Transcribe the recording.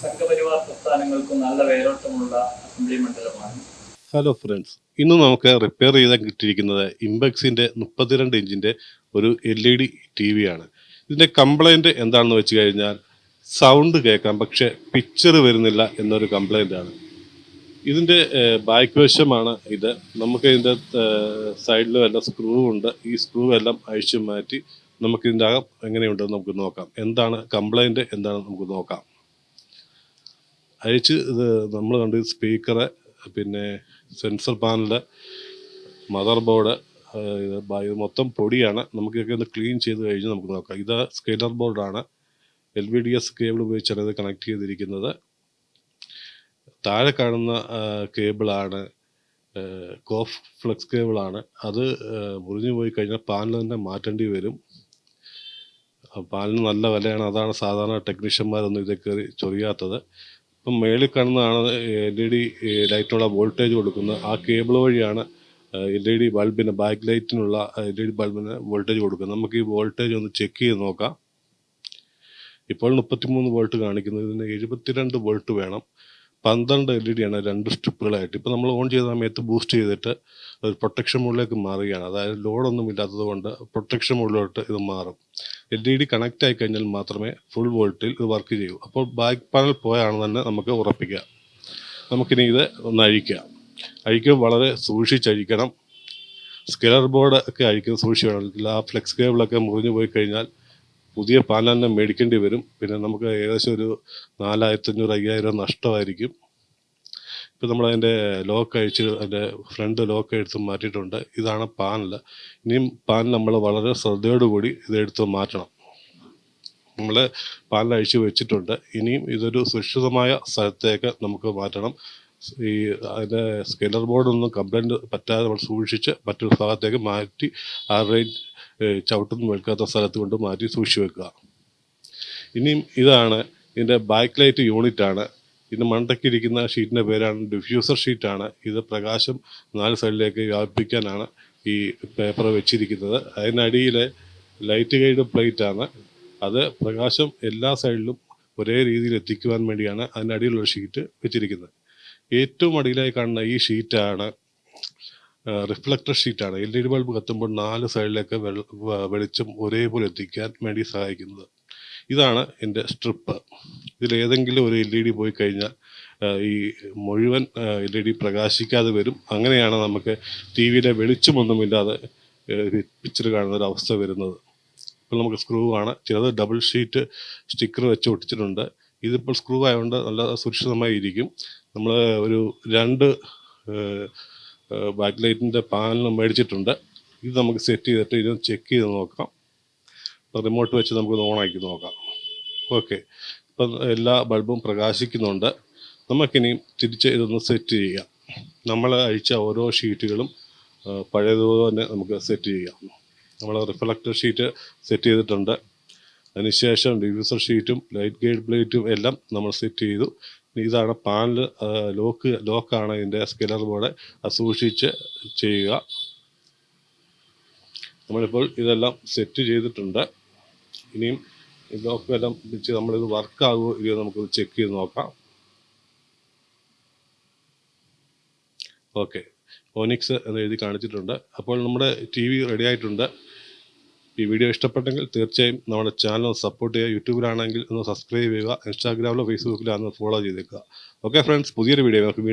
സംഘപരിവാർ പ്രസ്ഥാനങ്ങൾക്കും നല്ല വേരോട്ടമുള്ള അസംബ്ലി മണ്ഡലമാണ്. Hello friends, ഇന്ന് നമുക്ക് റിപ്പയർ ചെയ്താൽ കിട്ടിയിരിക്കുന്നത് ഇംപെക്സിൻ്റെ 32 ഇഞ്ചിൻ്റെ ഒരു LED TV ആണ്. ഇതിൻ്റെ കംപ്ലൈൻറ്റ് എന്താണെന്ന് വെച്ച് കഴിഞ്ഞാൽ സൗണ്ട് കേൾക്കാം, പക്ഷേ പിക്ചർ വരുന്നില്ല എന്നൊരു കംപ്ലൈൻ്റ് ആണ്. ഇതിൻ്റെ ബാക്ക് വശമാണ് ഇത്. നമുക്ക് ഇതിൻ്റെ സൈഡിൽ വല്ല സ്ക്രൂ ഉണ്ട്. ഈ സ്ക്രൂ എല്ലാം അഴിച്ചു മാറ്റി നമുക്കിതിൻ്റെ അകം എങ്ങനെയുണ്ടെന്ന് നമുക്ക് നോക്കാം. എന്താണ് കംപ്ലൈൻറ്റ് എന്താണെന്ന് നമുക്ക് നോക്കാം. അഴിച്ച് ഇത് നമ്മൾ കണ്ട് സ്പീക്കറ്, പിന്നെ സെൻസർ പാനല്, മദർ ബോർഡ്, ഇത് മൊത്തം പൊടിയാണ്. നമുക്കൊക്കെ ഒന്ന് ക്ലീൻ ചെയ്ത് കഴിഞ്ഞ് നമുക്ക് നോക്കാം. ഇത് സ്കെയിലർ ബോർഡാണ്. LVDS കേബിൾ ഉപയോഗിച്ചാണ് ഇത് കണക്ട് ചെയ്തിരിക്കുന്നത്. താഴെ കാണുന്ന കേബിളാണ് കോഫ് ഫ്ലെക്സ് കേബിളാണ്. അത് മുറിഞ്ഞു പോയി കഴിഞ്ഞാൽ പാനൽ തന്നെ മാറ്റേണ്ടി വരും. പാലിന് നല്ല വിലയാണ്. അതാണ് സാധാരണ ടെക്നീഷ്യന്മാരൊന്നും ഇതേ കയറി ചൊറിയാത്തത്. ഇപ്പം മേളിൽ കാണുന്നതാണ് LED ലൈറ്റിനുള്ള വോൾട്ടേജ് കൊടുക്കുന്നത്. ആ കേബിൾ വഴിയാണ് LED ബൾബിന്, ബാക്ക് ലൈറ്റിനുള്ള LED ബൾബിന് വോൾട്ടേജ് കൊടുക്കുന്നത്. നമുക്ക് ഈ വോൾട്ടേജ് ഒന്ന് ചെക്ക് ചെയ്ത് നോക്കാം. ഇപ്പോൾ 33 വോൾട്ട് കാണിക്കുന്നത്. ഇതിന് 72 വോൾട്ട് വേണം. 12 LED ആണ് 2 സ്ട്രിപ്പുകളായിട്ട്. ഇപ്പോൾ നമ്മൾ ഓൺ ചെയ്ത സമയത്ത് ബൂസ്റ്റ് ചെയ്തിട്ട് ഒരു പ്രൊട്ടക്ഷൻ മോഡിലേക്ക് മാറുകയാണ്. അതായത് ലോഡൊന്നും ഇല്ലാത്തത് കൊണ്ട് പ്രൊട്ടക്ഷൻ മോഡിലോട്ട് ഇത് മാറും. LED കണക്റ്റ് ആയി കഴിഞ്ഞാൽ മാത്രമേ ഫുൾ വോൾട്ടിൽ ഇത് വർക്ക് ചെയ്യൂ. അപ്പോൾ ബാക്ക് പാനൽ പോയാണെന്ന് തന്നെ നമുക്ക് ഉറപ്പിക്കാം. നമുക്കിനി ഇത് ഒന്ന് അഴിക്കുമ്പോൾ വളരെ സൂക്ഷിച്ചഴിക്കണം. സ്കെയിലർ ബോർഡ് ഒക്കെ അഴിക്കുന്നത് സൂക്ഷിക്കണം. ആ ഫ്ലെക്സ് കേബിളൊക്കെ മുറിഞ്ഞു പോയി കഴിഞ്ഞാൽ പുതിയ പാനൽ തന്നെ മേടിക്കേണ്ടി വരും. പിന്നെ നമുക്ക് ഏകദേശം ഒരു 4500-5000 നഷ്ടമായിരിക്കും. ഇപ്പോൾ നമ്മളതിൻ്റെ ലോക്ക് അഴിച്ച് അതിൻ്റെ ഫ്രണ്ട് ലോക്ക് എടുത്ത് മാറ്റിയിട്ടുണ്ട്. ഇതാണ് പാനൽ. ഇനിയും പാനൽ നമ്മൾ വളരെ ശ്രദ്ധയോടുകൂടി ഇതെടുത്ത് മാറ്റണം. നമ്മൾ പാനൽ അഴിച്ച് വെച്ചിട്ടുണ്ട്. ഇനിയും ഇതൊരു സുരക്ഷിതമായ സ്ഥലത്തേക്ക് നമുക്ക് മാറ്റണം. ഈ അതിൻ്റെ സ്കെയിലർ ബോർഡൊന്നും കംപ്ലൈൻറ്റ് പറ്റാതെ നമ്മൾ സൂക്ഷിച്ച് മറ്റൊരു ഭാഗത്തേക്ക് മാറ്റി ആരുടെയും ചവിട്ടൊന്നും വെക്കാത്ത സ്ഥലത്ത് കൊണ്ട് മാറ്റി സൂക്ഷിച്ച് വെക്കുക. ഇനിയും ഇതാണ് ഇതിൻ്റെ ബാക്ക് ലൈറ്റ് യൂണിറ്റാണ്. ഇതിന് മണ്ടയ്ക്കിരിക്കുന്ന ഷീറ്റിൻ്റെ പേരാണ് ഡിഫ്യൂസർ ഷീറ്റാണ്. ഇത് പ്രകാശം 4 സൈഡിലേക്ക് വ്യാപിപ്പിക്കാനാണ് ഈ പേപ്പർ വെച്ചിരിക്കുന്നത്. അതിനടിയിലെ ലൈറ്റ് ഗൈഡ് പ്ലേറ്റാണ്. അത് പ്രകാശം എല്ലാ സൈഡിലും ഒരേ രീതിയിൽ എത്തിക്കുവാൻ വേണ്ടിയാണ് അതിനടിയിലുള്ള ഷീറ്റ് വെച്ചിരിക്കുന്നത്. ഏറ്റവും അടിയിലായി കാണുന്ന ഈ ഷീറ്റാണ് റിഫ്ലക്ടർ ഷീറ്റാണ്. LED ബൾബ് കത്തുമ്പോൾ 4 സൈഡിലേക്ക് വെളിച്ചം ഒരേപോലെ എത്തിക്കാൻ വേണ്ടി സഹായിക്കുന്നത്. ഇതാണ് എൻ്റെ സ്ട്രിപ്പ്. ഇതിലേതെങ്കിലും ഒരു LED പോയി കഴിഞ്ഞാൽ ഈ മുഴുവൻ LED പ്രകാശിക്കാതെ വരും. അങ്ങനെയാണ് നമുക്ക് TVയിലെ വെളിച്ചമൊന്നുമില്ലാതെ പിക്ചർ കാണുന്ന ഒരു അവസ്ഥ വരുന്നത്. ഇപ്പോൾ നമുക്ക് സ്ക്രൂ ആണ്. ചിലത് ഡബിൾ ഷീറ്റ് സ്റ്റിക്കർ വെച്ച് ഒട്ടിച്ചിട്ടുണ്ട്. ഇതിപ്പോൾ സ്ക്രൂ ആയതുകൊണ്ട് നല്ല സുരക്ഷിതമായി ഇരിക്കും. നമ്മൾ ഒരു 2 ബാക്ക് ലൈറ്റിൻ്റെ പാനൽ മേടിച്ചിട്ടുണ്ട്. ഇത് നമുക്ക് സെറ്റ് ചെയ്തിട്ട് ഇത് ചെക്ക് ചെയ്ത് നോക്കാം. റിമോട്ട് വെച്ച് നമുക്ക് ഓണാക്കി നോക്കാം. ഓക്കെ, ഇപ്പം എല്ലാ ബൾബും പ്രകാശിക്കുന്നുണ്ട്. നമുക്കിനി തിരിച്ച് ഇതൊന്ന് സെറ്റ് ചെയ്യാം. നമ്മൾ അഴിച്ച ഓരോ ഷീറ്റുകളും പഴയതുപോലെ തന്നെ നമുക്ക് സെറ്റ് ചെയ്യാം. നമ്മൾ റിഫ്ലക്ടർ ഷീറ്റ് സെറ്റ് ചെയ്തിട്ടുണ്ട്. അതിനുശേഷം ഡിഫ്യൂസർ ഷീറ്റും ലൈറ്റ് ഗൈഡ് പ്ലേറ്റും എല്ലാം നമ്മൾ സെറ്റ് ചെയ്തു. ഇതാണ് പാനൽ ലോക്കാണ് ഇതിൻ്റെ സ്കെയിലർ ബോർഡ്. അത് സൂക്ഷിച്ച് ചെയ്യുക. നമ്മളിപ്പോൾ ഇതെല്ലാം സെറ്റ് ചെയ്തിട്ടുണ്ട്. ഇനിയും ഇതൊക്കെ എല്ലാം വെച്ച് നമ്മളിത് വർക്കാകുമോ ഇല്ലയോ നമുക്കിത് ചെക്ക് ചെയ്ത് നോക്കാം. ഓക്കെ, ഓനിക്സ് എന്ന് എഴുതി കാണിച്ചിട്ടുണ്ട്. അപ്പോൾ നമ്മുടെ TV റെഡി ആയിട്ടുണ്ട്. ഈ വീഡിയോ ഇഷ്ടപ്പെട്ടെങ്കിൽ തീർച്ചയായും നമ്മുടെ ചാനൽ സപ്പോർട്ട് ചെയ്യുക. യൂട്യൂബിലാണെങ്കിൽ ഒന്ന് സബ്സ്ക്രൈബ് ചെയ്യുക. ഇൻസ്റ്റാഗ്രാമിലോ ഫേസ്ബുക്കിലോ ഒന്ന് ഫോളോ ചെയ്തേക്കുക. ഓക്കെ ഫ്രണ്ട്സ്, പുതിയൊരു വീഡിയോ